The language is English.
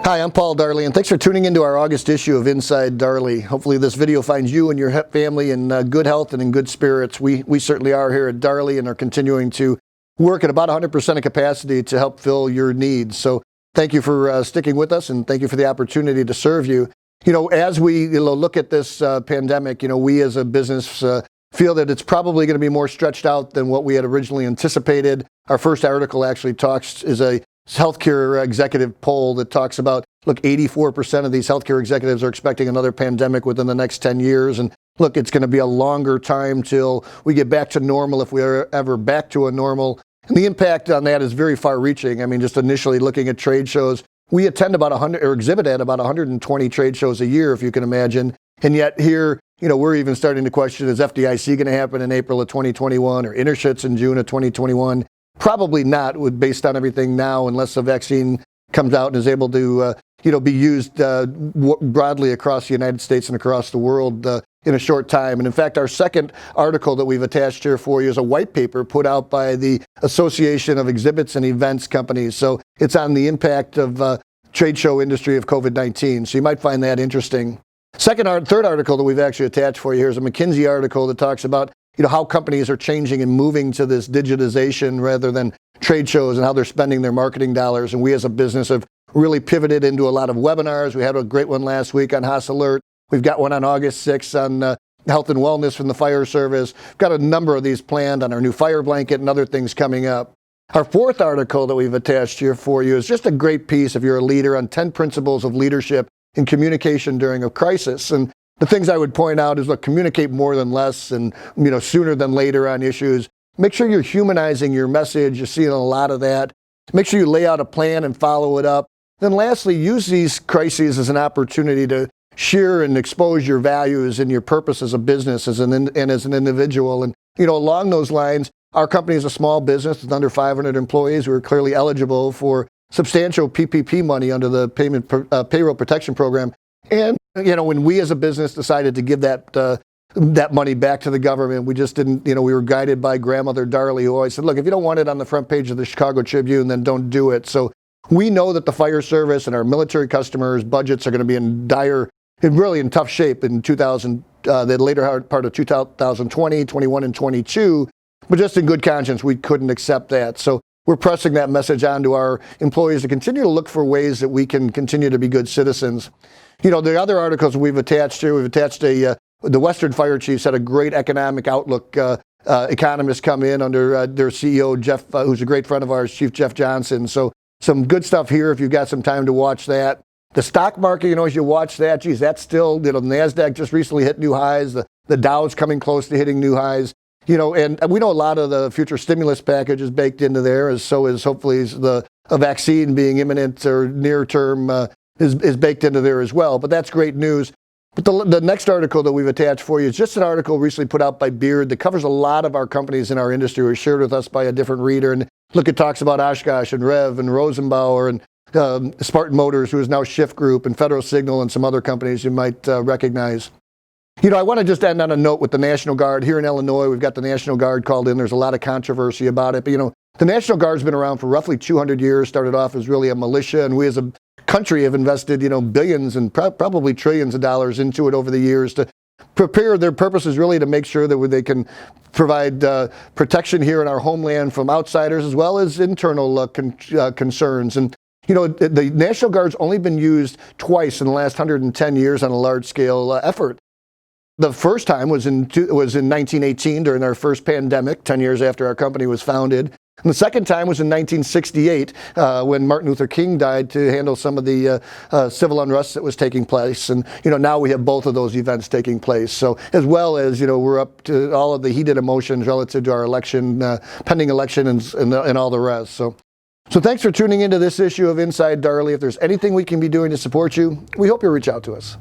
Hi, I'm Paul Darley, and thanks for tuning into our August issue of Inside Darley. Hopefully this video finds you and your family in good health and in good spirits. We certainly are here at Darley and are continuing to work at about 100% of capacity to help fill your needs. So thank you for sticking with us, and thank you for the opportunity to serve you. As we look at this pandemic, we as a business feel that it's probably going to be more stretched out than what we had originally anticipated. Our first article actually is a healthcare executive poll that talks about, 84% of these healthcare executives are expecting another pandemic within the next 10 years. And it's going to be a longer time till we get back to normal, if we are ever back to a normal. And the impact on that is very far reaching. Just initially looking at trade shows, we attend about 100 or exhibit at about 120 trade shows a year, if you can imagine. And yet here, we're even starting to question, is FDIC going to happen in April of 2021 or Intershits in June of 2021? Probably not, based on everything now, unless a vaccine comes out and is able to, be used broadly across the United States and across the world in a short time. And in fact, our second article that we've attached here for you is a white paper put out by the Association of Exhibits and Events Companies. So it's on the impact of trade show industry of COVID-19. So you might find that interesting. Third article that we've actually attached for you here is a McKinsey article that talks about how companies are changing and moving to this digitization rather than trade shows, and how they're spending their marketing dollars. And we as a business have really pivoted into a lot of webinars. We had a great one last week on HAAS Alert. We've got one on August 6th on health and wellness from the fire service. We've got a number of these planned on our new fire blanket and other things coming up. Our fourth article that we've attached here for you is just a great piece if you're a leader on 10 principles of leadership in communication during a crisis. And the things I would point out is, communicate more than less, and sooner than later on issues. Make sure you're humanizing your message. You're seeing a lot of that. Make sure you lay out a plan and follow it up. Then lastly, use these crises as an opportunity to share and expose your values and your purpose as a business and as an individual. And along those lines, our company is a small business with under 500 employees. We're clearly eligible for substantial PPP money under the Payroll Protection Program. And when we as a business decided to give that money back to the government, we just didn't, we were guided by Grandmother Darley, who always said, if you don't want it on the front page of the Chicago Tribune, then don't do it. So we know that the fire service and our military customers' budgets are going to be in tough shape in the later part of 2020, 21, and 22. But just in good conscience, we couldn't accept that. So we're pressing that message on to our employees to continue to look for ways that we can continue to be good citizens. The other articles we've attached here, the Western Fire Chiefs had a great economic outlook. Economists come in under their CEO, Jeff, who's a great friend of ours, Chief Jeff Johnson. So some good stuff here if you've got some time to watch that. The stock market, as you watch that, that's still, the NASDAQ just recently hit new highs. The Dow's coming close to hitting new highs. And we know a lot of the future stimulus package is baked into there, as so is hopefully a vaccine being imminent or near term is baked into there as well. But that's great news. But the next article that we've attached for you is just an article recently put out by Beard that covers a lot of our companies in our industry, who are shared with us by a different reader. And it talks about Oshkosh and Rev and Rosenbauer and Spartan Motors, who is now Shift Group, and Federal Signal, and some other companies you might recognize. I want to just end on a note with the National Guard. Here in Illinois, we've got the National Guard called in. There's a lot of controversy about it. But, the National Guard's been around for roughly 200 years, started off as really a militia, and we as a country have invested, billions and probably trillions of dollars into it over the years to prepare. Their purpose is really to make sure that they can provide protection here in our homeland from outsiders, as well as internal concerns. And the National Guard's only been used twice in the last 110 years on a large-scale effort. The first time was in 1918 during our first pandemic, 10 years after our company was founded. And the second time was in 1968 when Martin Luther King died, to handle some of the civil unrest that was taking place. And now we have both of those events taking place. So as well as we're up to all of the heated emotions relative to our election, pending election, and all the rest. So thanks for tuning into this issue of Inside Darley. If there's anything we can be doing to support you, we hope you'll reach out to us.